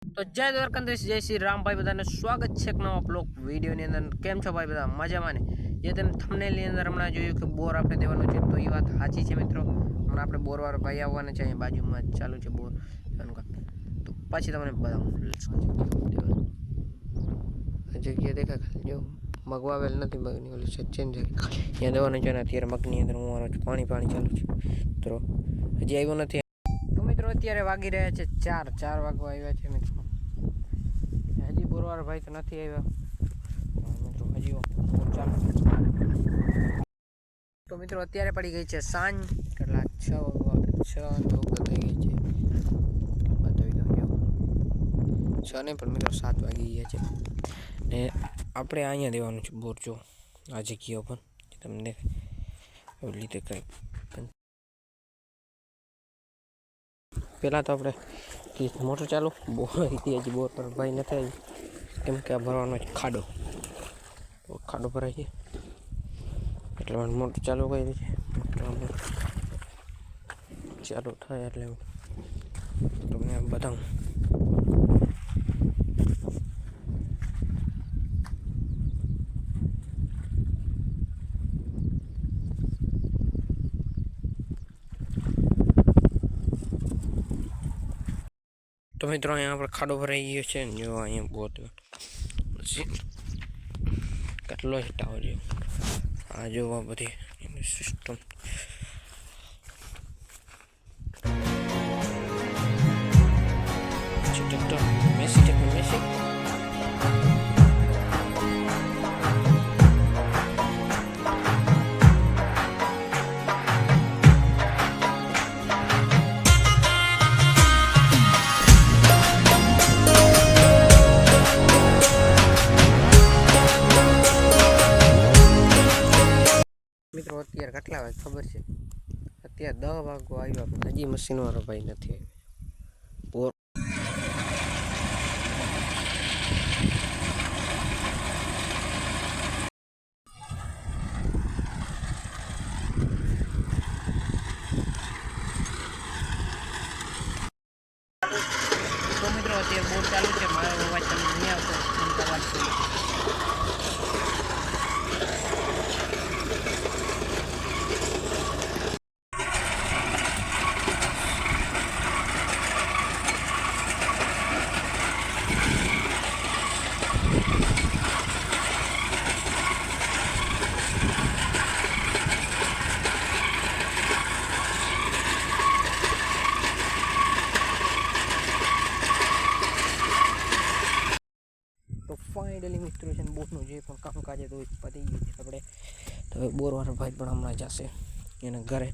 તો જય દ્વારકાધીશ, જય શ્રી રામ ભાઈ, બધાને સ્વાગત છે એક નવા બ્લોગ વિડીયોની અંદર। કેમ છો ભાઈ બધા? મજામાં ને? જે તેમ થંબનેલની અંદર હમણાં જોયું કે બોર આપણે દેવાનો છે, તો એ વાત સાચી છે મિત્રો। હમણાં આપણે બોરવાળા ભાઈ આવવાના છે, અહીંયા બાજુમાં ચાલુ છે બોર દેવાનું કામ। તો પછી તમને બતાવું જગ્યા દેખા ખાલી જો મગવાવેલ નથી, મગની ઓલી સચિન જગ્યા અહીંયા દેવાનું છે ને અત્યારે મગની અંદર હું મારો પાણી ચાલુ છે તો હજી આવ્યો નથી। તો મિત્રો અત્યારે વાગી રહ્યા છે 4 વાગવા આવ્યા છે મિત્રો। હજી બોરવાળા ભાઈ તો નથી આવ્યા મિત્રો, હજી ચાલુ। તો મિત્રો અત્યારે પડી ગઈ છે સાંજ, કેટલા 6 થઈ ગઈ છે, બતાવી દઉં જો 6 નહીં પણ મિત્રો 7 વાગી ગયા છે ને આપણે અહીંયા દેવાનું છે બોર। જો આ જગ્યા પર તમને એવી રીતે કંઈક પહેલાં તો આપણે મોટર ચાલુ હજી બોર પર ભાઈ નથી આવી, કેમ કે આ ભરવાનો છે ખાડો ભરાય છે એટલે મોટર ચાલુ કરી છે। મોટર ચાલુ થાય એટલે તમને બતાવું। તો મિત્રો અહીંયા આપણે ખાડો ભરાઈ ગયો છે ને, જો અહીંયા બહુ કેટલો ટાવર છે આ જોવા બધી એની સિસ્ટમ। મેસી મિત્રો અત્યારે કેટલા વાગે ખબર છે? અત્યારે 10 વાગવા આવ્યા પણ હજી મશીન વાળો ભાઈ નથી આવ્યો। તો મિત્રો અત્યારે બોર ચાલુ છે, મારો અવાજ તમને નહીં આવતો, અવાજ ફાઇનલી મિત્રો છે ને બોટનું જે પણ કામકાજ હતું પતી ગયું છે આપણે। તો બોરવાળા ભાઈ પણ હમણાં જશે એના ઘરે।